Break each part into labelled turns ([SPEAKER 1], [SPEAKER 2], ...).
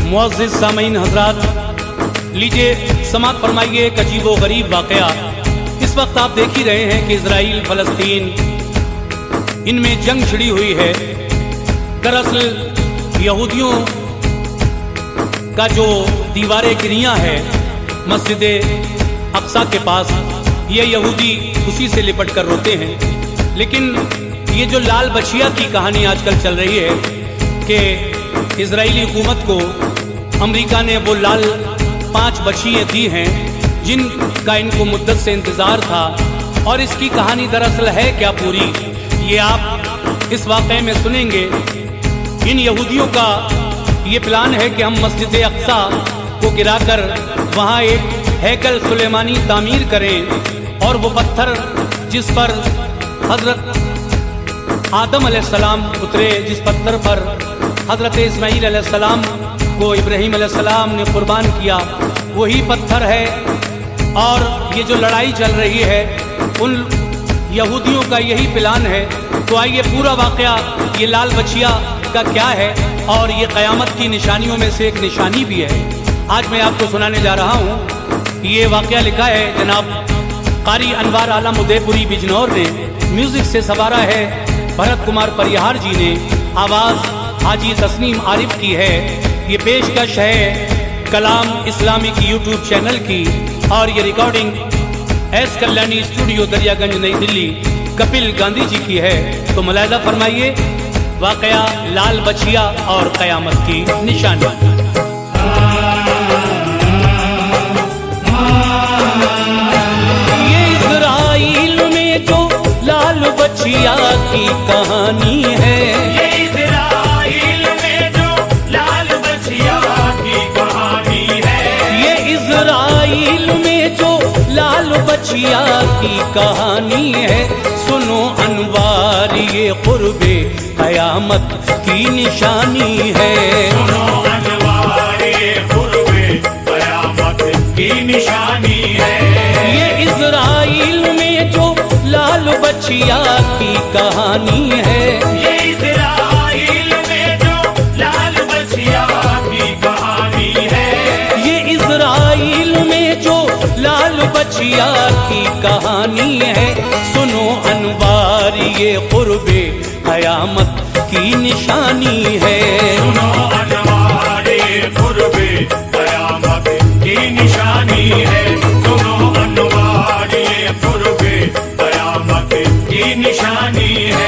[SPEAKER 1] मुअज़्ज़िज़ सामीन हज़रात, लीजिए समाअत फरमाइए एक अजीब व गरीब वाक़या। इस वक्त आप देख ही रहे हैं कि इजराइल फ़लस्तीन इनमें जंग छिड़ी हुई है। दरअसल यहूदियों का जो दीवार किरियाँ है मस्जिद अक्सा के पास, ये यहूदी उसी से लिपट कर रोते हैं। लेकिन ये जो लाल बछिया की कहानी आजकल चल रही है कि इजरायली हुकूमत को अमेरिका ने वो लाल 5 बछियाँ दी हैं जिनका इनको मुद्दत से इंतज़ार था। और इसकी कहानी दरअसल है क्या पूरी, ये आप इस वाक़े में सुनेंगे। इन यहूदियों का ये प्लान है कि हम मस्जिद अक्सा को गिराकर वहाँ एक हैकल सुलेमानी तामीर करें और वो पत्थर जिस पर हज़रत आदम अलैहिस्सलाम उतरे, जिस पत्थर पर हज़रत इस्माईल अलैहिस्सलाम को इब्राहीम अलैहिस्सलाम ने कुर्बान किया, वही पत्थर है। और ये जो लड़ाई चल रही है उन यहूदियों का यही प्लान है। तो आइए पूरा वाक़या ये लाल बछिया का क्या है और ये क़यामत की निशानियों में से एक निशानी भी है, आज मैं आपको सुनाने जा रहा हूँ। ये वाक़या लिखा है जनाब कारी अनवार आलम उदयपुरी बिजनौर ने, म्यूज़िक से सवारा है भरत कुमार परिहार जी ने, आवाज़ हाजी तस्नीम आरिफ की है। ये पेशकश है कलाम इस्लामिक यूट्यूब चैनल की और ये recording S Kalyani studio Daryaganj नई दिल्ली कपिल गांधी जी की है। तो मुलाहिज़ा फरमाइए वाक़या लाल बछिया और क़यामत की निशानी। ये इज़राइल में जो लाल बछिया की कहानी है, ये इज़राइल में जो लाल बछिया की कहानी है, ये इज़राइल में जो लाल बछिया की कहानी है। सुनो अनवार ये क़ुर्बे क़यामत की निशानी है, सुनो अनवार ये क़ुर्बे क़यामत की निशानी है। ये इज़राइल में जो लाल बछिया की कहानी है, ये इज़राइल में जो लाल बछिया की कहानी है, ये इज़राइल में जो लाल बछिया की कहानी है। सुनो अनवार ये क़ुर्बे क़यामत की निशानी है, सुनो अनवार ये क़ुर्बे क़यामत की निशानी है, सुनो अनवार ये क़ुर्बे क़यामत की निशानी है।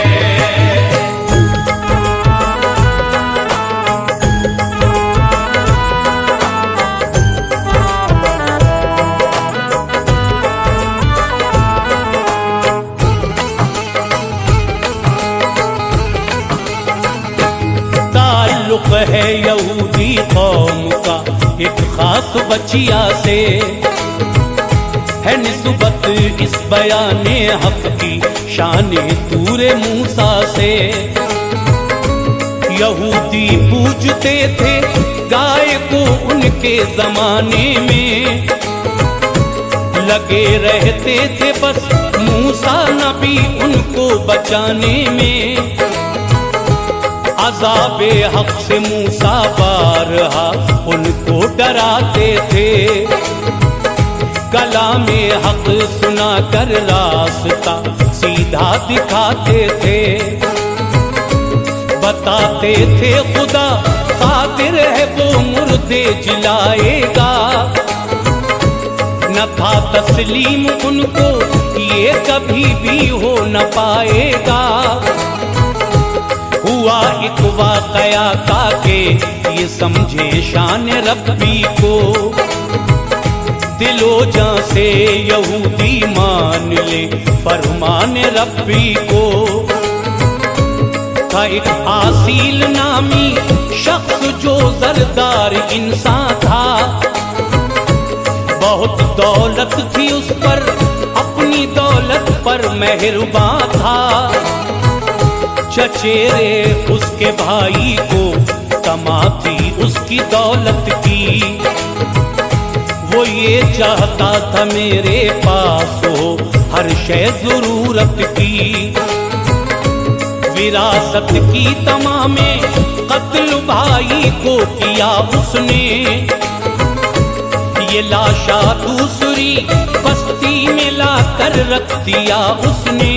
[SPEAKER 1] है यहूदी कौम का एक खास बचिया से, है निस्बत इस बयाने हक की शाने तूरे मूसा से। यहूदी पूजते थे गाय को उनके जमाने में, लगे रहते थे बस मूसा नबी उनको बचाने में। अज़ाबे हक से मूसा बारहा उनको डराते थे, कलामे हक सुना कर रास्ता सीधा दिखाते थे। बताते थे खुदा कादिर है वो मुर्दे जिलाएगा, न था तस्लीम उनको ये कभी भी हो न पाएगा। हुआ एक वाक़या ताके ये समझे शान रब्बी को, दिलो जान से यहूदी मान ले फरमान रब्बी को। था एक आसील नामी शख्स जो जरदार इंसान था, बहुत दौलत थी उस पर अपनी दौलत पर मेहरबान था। चचेरे उसके भाई को तमा थी उसकी दौलत की, वो ये चाहता था मेरे पास हो हर शय जरूरत की। विरासत की तमामे कत्ल भाई को किया उसने, ये लाशा दूसरी बस्ती में लाकर रख दिया उसने।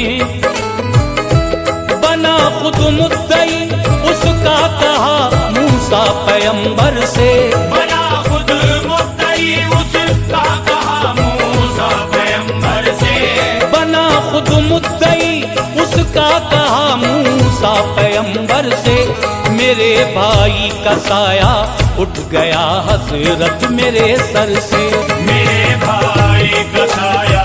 [SPEAKER 1] बना खुद मुद्दई उसका कहा मूसा पैगंबर से,
[SPEAKER 2] बना खुद मुद्दई उसका कहा मूसा पैगंबर से,
[SPEAKER 1] बना खुद मुद्दई उसका कहा मूसा पैगंबर से। मेरे भाई का साया उठ गया हजरत मेरे सर से,
[SPEAKER 2] मेरे भाई का साया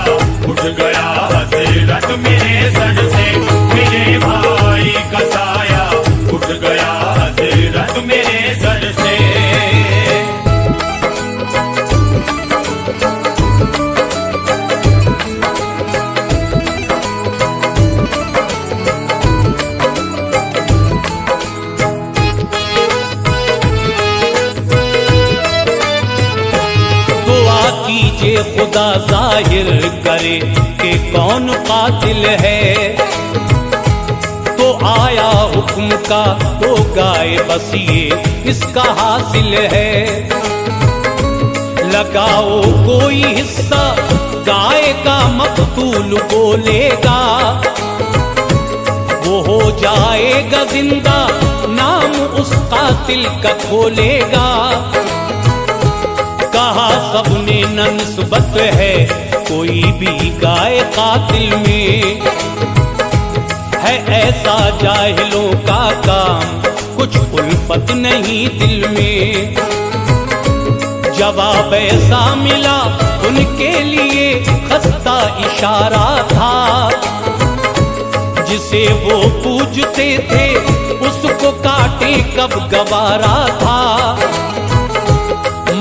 [SPEAKER 2] उठ गया हजरत मेरे सर से, मेरे भाई का साया उठ गया हजरत मेरे सर से।
[SPEAKER 1] कीजिए खुदा जाहिर करे कि कौन कातिल है, तो आया हुक्म का तो गाए बस ये इसका हासिल है। लगाओ कोई हिस्सा गाय का मकतूल बोलेगा, वो हो जाएगा जिंदा नाम उस कातिल का खोलेगा। कहा सबने न निस्बत है कोई भी गाय कातिल में, है ऐसा जाहिलों का काम कुछ उल्फत नहीं दिल में। जवाब ऐसा मिला उनके लिए खस्ता इशारा था, जिसे वो पूजते थे उसको काटे कब गवारा था।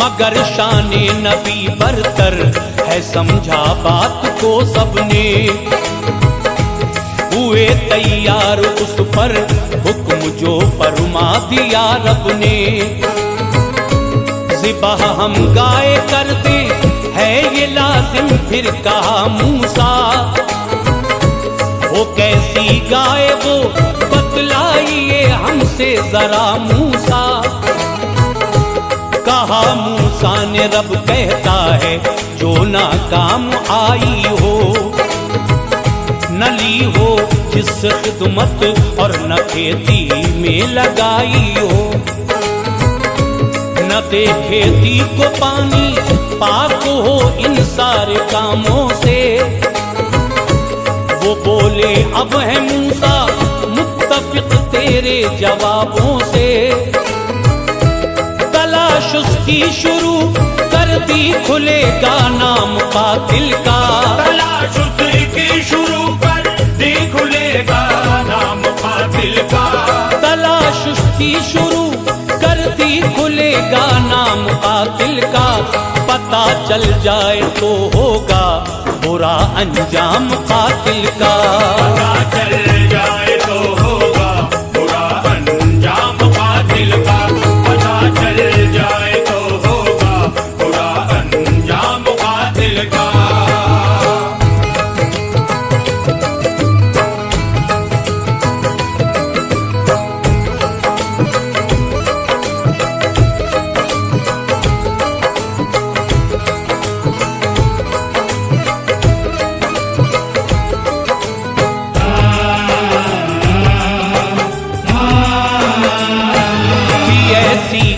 [SPEAKER 1] मगर शाने नबी बरतर है समझा बात को सबने, हुए तैयार उस पर हुक्म जो फरमा दिया रब ने। ज़िबाह हम गाय कर दे है ये लाजिम फिर कहा मूसा, वो कैसी गाय वो बतलाइए हमसे जरा मूसा। कहा मूसा ने रब कहता है जो ना काम आई हो, न ली हो जिस खिदमत और न खेती में लगाई हो, न दे खेती को पानी पाक हो इन सारे कामों से। वो बोले अब है मूसा मुत्तफिक तेरे जवाबों से। तलाश उसकी शुरू कर दी खुलेगा नाम कातिल का,
[SPEAKER 2] तलाश उसकी शुरू कर दी खुलेगा नाम कातिल का।
[SPEAKER 1] तलाश उसकी शुरू कर दी खुलेगा नाम कातिल का। पता चल जाए तो होगा बुरा अंजाम कातिल का,
[SPEAKER 2] पता चल जाए तो होगा बुरा अंजाम कातिल का, पता चल जाए तो होगा बुरा अंजाम कातिल का।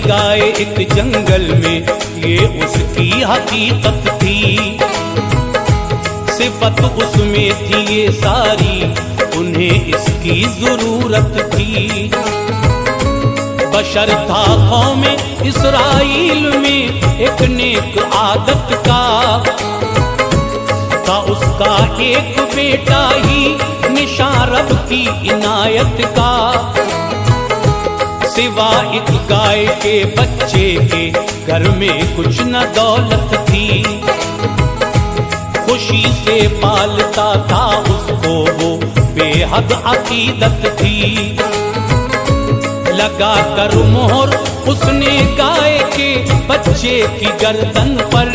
[SPEAKER 1] गाय एक जंगल में ये उसकी हकीकत थी, सिफत उसमें थी ये सारी उन्हें इसकी जरूरत थी। बशर था कौम इस्राइल में एक नेक आदत का, था उसका एक बेटा ही निशान रब की इनायत का। सिवा एक गाय के बच्चे के घर में कुछ न दौलत थी, खुशी से पालता था उसको वो बेहद अकीदत थी। लगा कर मोहर उसने गाय के बच्चे की गर्दन पर,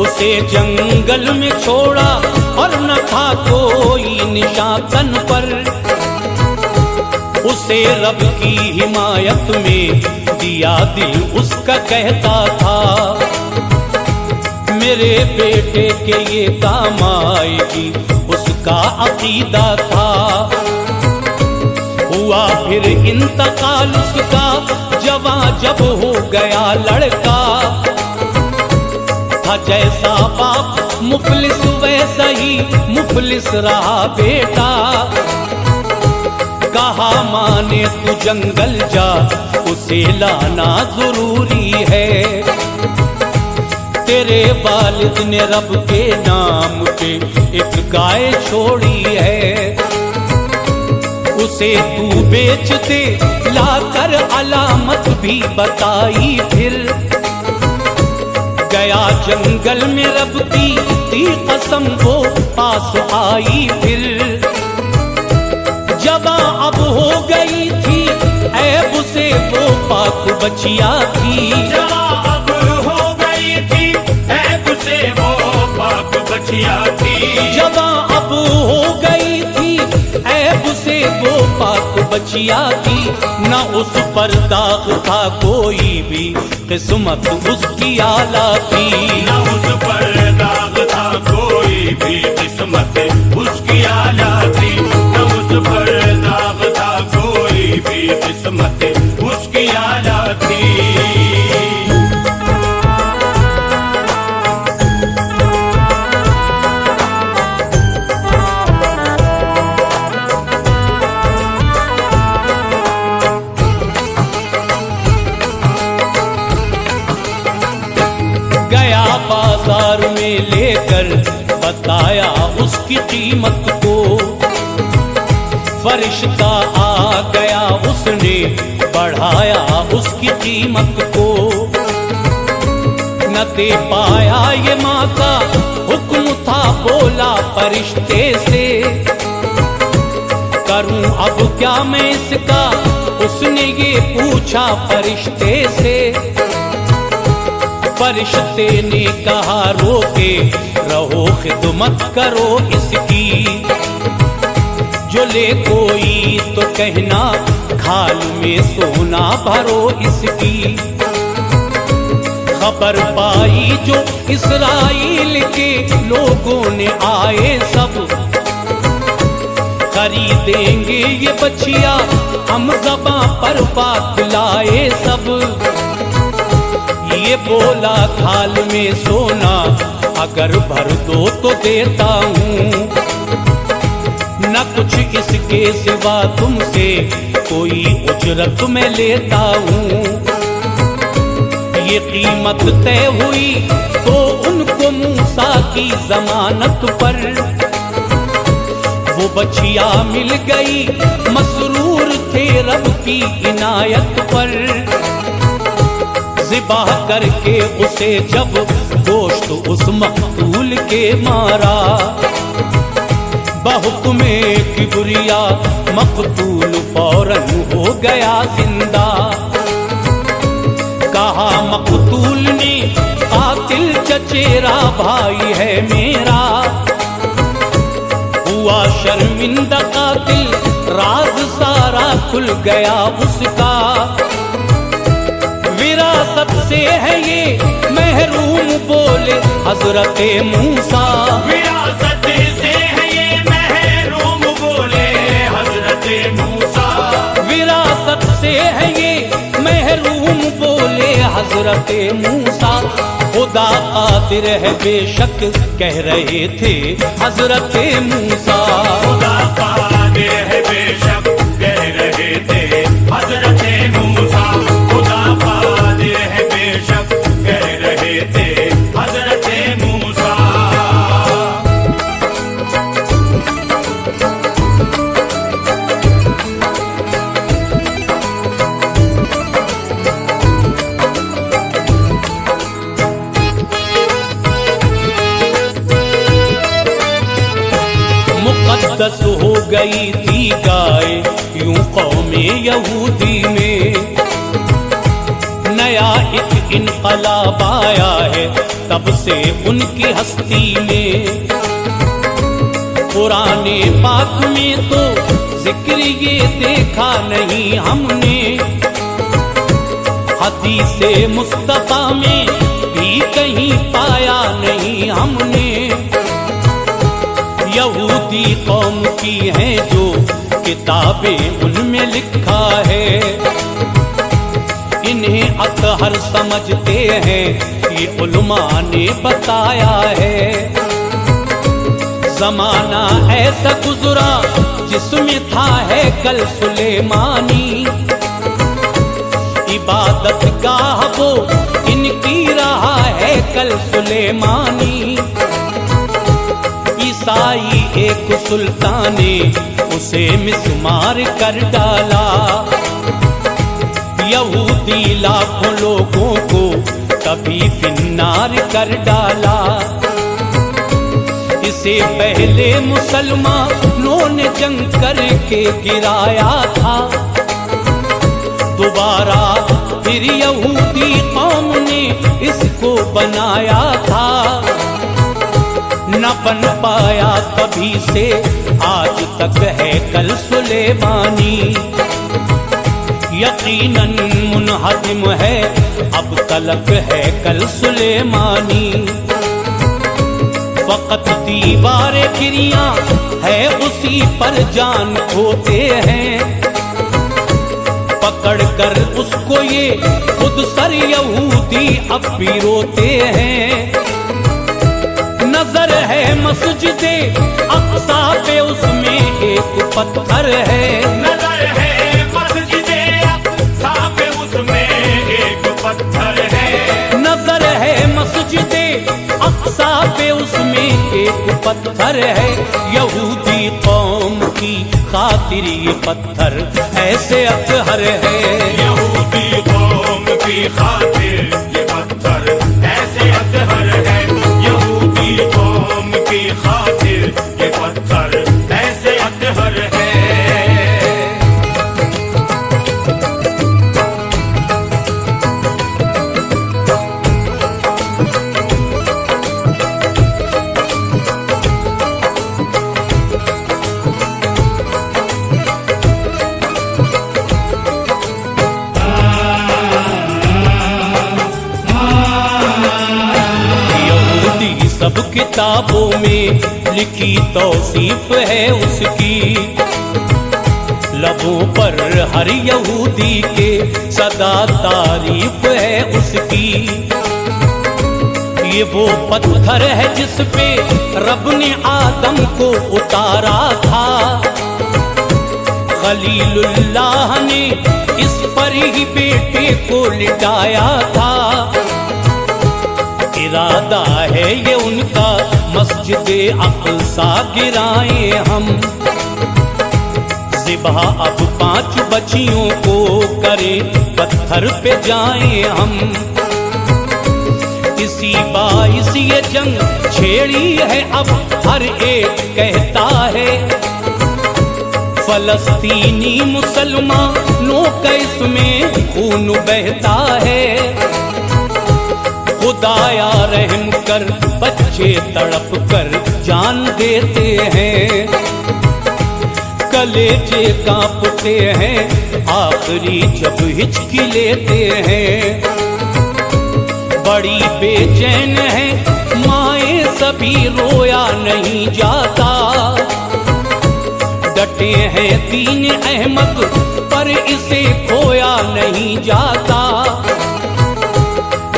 [SPEAKER 1] उसे जंगल में छोड़ा और न था कोई निशान तन पर। उसे रब की हिमायत में दिया दिल उसका कहता था, मेरे बेटे के ये काम आएगी उसका अकीदा था। हुआ फिर इंतकाल उसका जवां जब हो गया लड़का, था जैसा बाप मुफलिस वैसा ही मुफलिस रहा बेटा। कहा माने तू जंगल जा उसे लाना जरूरी है, तेरे वालिद ने रब के नाम पे एक गाय छोड़ी है। उसे तू बेच दे लाकर अलामत भी बताई, फिर गया जंगल में रब की दी कसम वो पास आई। फिर जवां अब हो गई थी ऐब से वो पाक बचिया थी,
[SPEAKER 2] जवां अब हो गई थी ऐब से वो पाक बचिया थी।
[SPEAKER 1] जवां अब हो गई थी ऐब से वो पाक बचिया थी। न उस पर दाग था कोई भी किस्मत उसकी आला थी,
[SPEAKER 2] न उस पर दाग था कोई भी किस्मत उसकी आला थी। न उस पर दाग था कोई भी किस्मत उसकी आला थी।
[SPEAKER 1] गया बाजार में लेकर बताया उसकी कीमत को, फरिश्ता आ गया उसने बढ़ाया उसकी कीमत को। न दे पाया ये माँ का हुक्म था बोला फरिश्ते से, करूं अब क्या मैं इसका उसने ये पूछा फरिश्ते से। फरिश्ते ने कहा रोके रहो खिदमत करो इसकी, जो ले कोई तो कहना खाल में सोना भरो इसकी। खबर पाई जो इस्राइल के लोगों ने आए सब, खरीदेंगे ये बछिया हम ज़बां पर बात लाए सब। ये बोला थाल में सोना अगर भर दो तो देता हूँ, न कुछ इसके सिवा तुमसे कोई उजरत में लेता हूँ। ये कीमत तय हुई तो उनको मूसा की जमानत पर, वो बछिया मिल गई मसरूर थे रब की इनायत पर। ज़िबाह करके उसे जब गोश्त उस मकतूल के मारा, बहुक्मे किबरिया मकतूल फौरन हो गया जिंदा। कहा मकतूल ने कातिल चचेरा भाई है मेरा, हुआ शर्मिंदा कातिल राज सारा खुल गया उसका। विरासत से है ये महरूम बोले हजरत मूसा,
[SPEAKER 2] विरासत से है ये महरूम बोले हजरत मूसा।
[SPEAKER 1] विरासत से है ये महरूम बोले हजरत मूसा। खुदा कादिर है बेशक कह रहे थे हजरत मूसा।
[SPEAKER 2] खुदा कादिर है बेशक कह रहे थे हजरत मूसा। खुदा कादिर है बेशक कह रहे थे हजरत मूसा।
[SPEAKER 1] मुक़द्दस हो गई थी गाय यूं कौमे यहूदी में, नया एक इनकलाब आया है तब से उनकी हस्ती में। कुराने पाक में तो जिक्र ये देखा नहीं हमने, हदीसे मुस्तफा में भी कहीं पाया नहीं हमने। यहूदी कौम की हैं जो किताबें उनमें लिखा है, इन्हें अतहर समझते हैं ये उलमा ने बताया है। जमाना ऐसा गुजरा जिसमें था है कल सुलेमानी, इबादत गाह वो इनकी रहा है कल सुलेमानी। ईसाई एक सुल्तान ने उसे मिस्मार कर डाला, यहूदी लाखों लोगों को कभी फिन्नार कर डाला। इससे पहले मुसलमानों ने जंग करके गिराया था, दोबारा फिर यहूदी कौम ने इसको बनाया था। न बन पाया कभी से आज तक है कल सुलेमानी, यकीनन मुनहदिम है अब तलक है कल सुलेमानी। फकत दीवारे गिरियां है उसी पर जान खोते हैं, पकड़ कर उसको ये खुद सर यहूदी अब भी रोते हैं। नजर है मस्जिदे अक्सा पे उसमें एक पत्थर है,
[SPEAKER 2] नजर है मस्जिदे अक्सा पे उसमें एक पत्थर है,
[SPEAKER 1] नजर है मस्जिदे अक्सा पे उसमें एक पत्थर है। यहूदी कौम की खातिर ये पत्थर ऐसे अतहर है,
[SPEAKER 2] यहूदी कौम की खातिर ये पत्थर ऐसे अतहर है, यहूदी कौम की खातिर ये पत्थर ऐसे अतहर है।
[SPEAKER 1] सब किताबों में लिखी तौसीफ है उसकी, लबों पर हर यहूदी के सदा तारीफ है उसकी। ये वो पत्थर है जिस पे रब ने आदम को उतारा था, खलीलुल्लाह ने इस पर ही बेटे को लिटाया था। इरादा है ये उनका मस्जिदे अक्सा गिराएं हम, ज़िबह अब 5 बच्चियों को करें पत्थर पे जाएं हम। इसी बाइस ये जंग छेड़ी है अब हर एक कहता है, फलस्तीनी मुसलमानों का इसमें खून बहता है। खुदाया रहम कर बच्चे तड़प कर जान देते हैं, कलेजे कांपते हैं आखिरी जब हिचकी लेते हैं। बड़ी बेचैन है माए सभी रोया नहीं जाता, डटे हैं दीन अहमद पर इसे खोया नहीं जाता।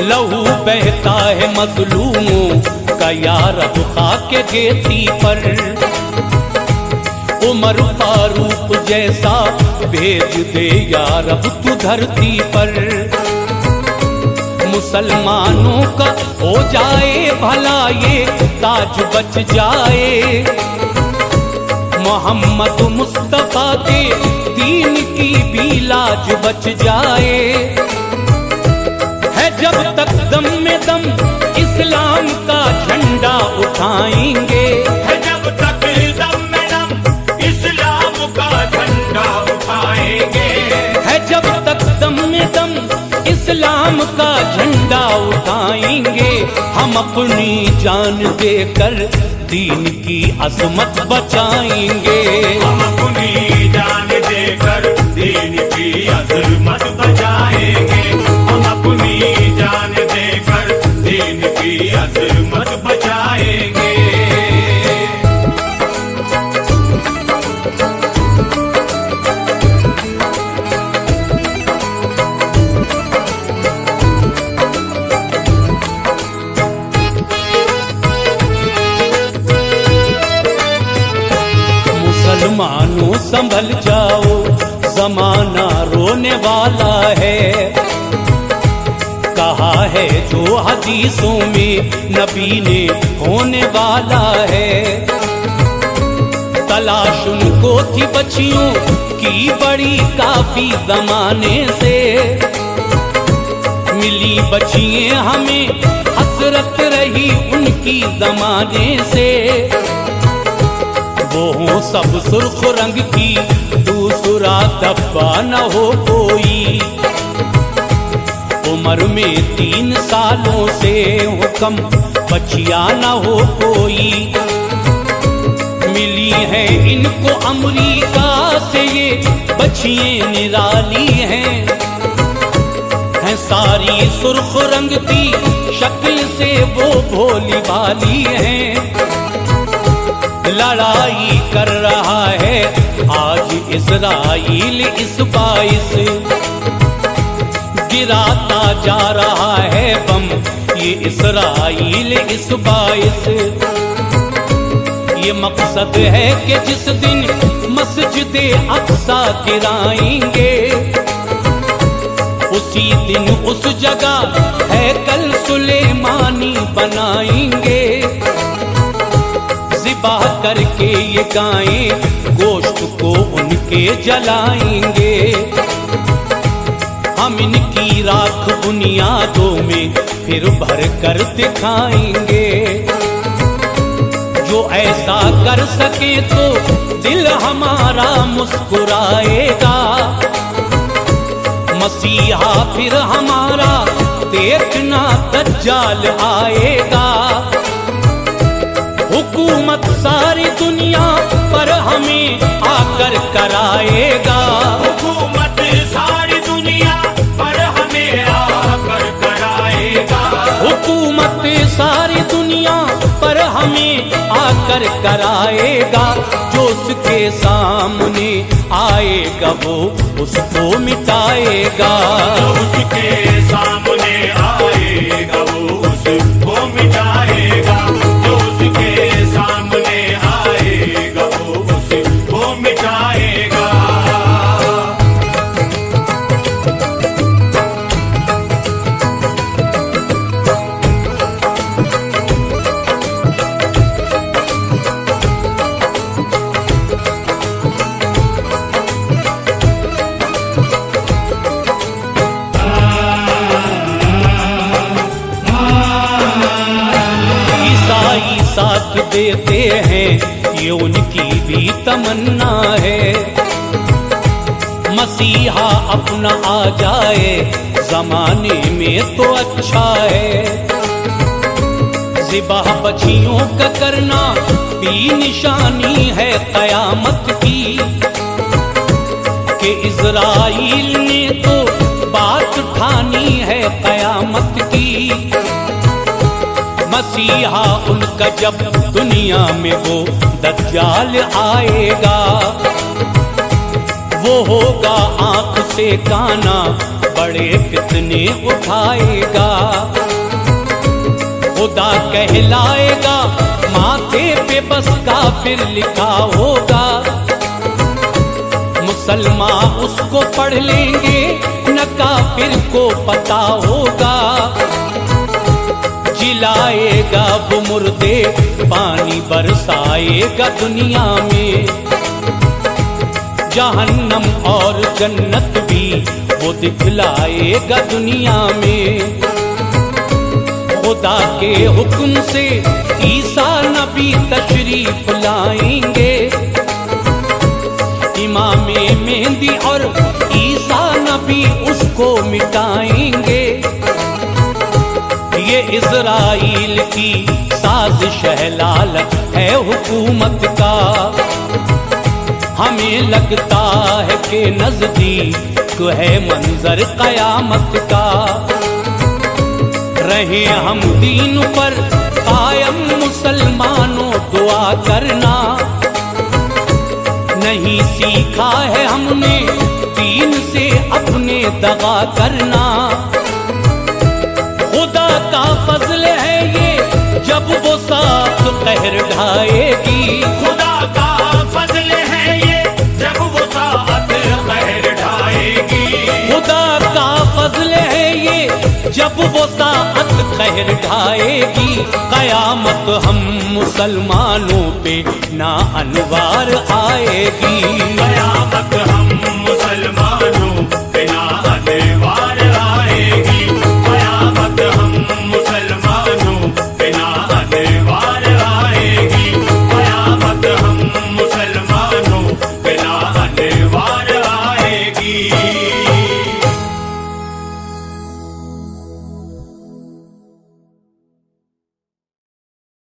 [SPEAKER 1] लहू बहता है मजलूमों का यार अब खाके गेती पर, उमर फारूक जैसा भेज दे यार अब तू धरती पर। मुसलमानों का हो जाए भला ये ताज बच जाए, मोहम्मद मुस्तफा के दीन की भी लाज बच जाए। जब तक दम में दम इस्लाम का झंडा उठाएंगे,
[SPEAKER 2] जब तक दम में दम इस्लाम का झंडा उठाएंगे,
[SPEAKER 1] है जब तक दम में दम इस्लाम का झंडा उठाएंगे। हम अपनी जान देकर दीन की अजमत बचाएंगे,
[SPEAKER 2] हम अपनी
[SPEAKER 1] संभल जाओ, जमाना रोने वाला है। कहा है जो हदीसों में नबी ने होने वाला है। तलाश उनको थी बच्चियों की बड़ी काफी जमाने से, मिली बच्चियां हमें हसरत रही उनकी जमाने से। वो हों सब सुर्ख रंग की, दूसरा धब्बा न हो कोई। उम्र में 3 सालों से हुक्म बच्चियां न हो कोई। मिली है इनको अमरीका से ये बच्चियां निराली हैं, सारी सुर्ख रंग की शक्ल से वो भोली भाली हैं। लड़ाई कर रहा है आज इस्राइल इस बाइस, गिराता जा रहा है बम ये इस्राइल इस बाइस। ये मकसद है कि जिस दिन मस्जिद अक्सा गिराएंगे, उसी दिन उस जगह है कल सुलेमानी बनाएंगे। ज़िबाह करके ये गायें गोश्त को उनके जलाएंगे। हम इनकी राख बुनियादों में फिर भर कर दिखाएंगे। जो ऐसा कर सके तो दिल हमारा मुस्कुराएगा। मसीहा फिर हमारा देखना दज्जाल आएगा। हुकूमत सारी दुनिया पर हमें आकर कराएगा।
[SPEAKER 2] हुकूमत सारी दुनिया पर हमें आकर कराएगा।
[SPEAKER 1] हुकूमत सारी दुनिया पर हमें आकर कराएगा। जो उसके सामने आएगा वो उसको मिटाएगा।
[SPEAKER 2] जो उसके सामने आएगा वो उसको मिटाएगा। जो उसके सामने आएगा वो उसको मिटाएगा।
[SPEAKER 1] साथ देते हैं ये उनकी भी तमन्ना है। मसीहा अपना आ जाए जमाने में तो अच्छा है। ज़िबाह बच्चियों का करना भी निशानी है क़यामत की, कि इज़राइल ने तो बात ठानी है क़यामत की। मसीहा उनका जब दुनिया में वो दज्जाल आएगा, वो होगा आंख से काना बड़े फितने उठाएगा। खुदा कहलाएगा माथे पे बस काफिर लिखा होगा। मुसलमान उसको पढ़ लेंगे न काफिर को पता होगा। जिलाएगा वो मुर्दे पानी बरसाएगा दुनिया में। जहन्नम और जन्नत भी वो दिखलाएगा दुनिया में। खुदा के हुक्म से ईसा नबी तशरीफ लाएंगे। इमामे मेहंदी और ईसा नबी उसको मिटाएंगे। ये इज़राइल की साजिश है, लालच है हुकूमत का। हमें लगता है कि नजदीक है मंजर क़यामत का। रहे हम दीन पर कायम मुसलमानों दुआ करना। नहीं सीखा है हमने दीन से अपने दगा करना। खुदा का फजल है ये जब वो साथ कहर ढाएगी।
[SPEAKER 2] खुदा का फजल है ये जब वो
[SPEAKER 1] कहर ढाएगी। कयामत हम मुसलमानों पे ना अनवार आएगी।
[SPEAKER 2] कयामत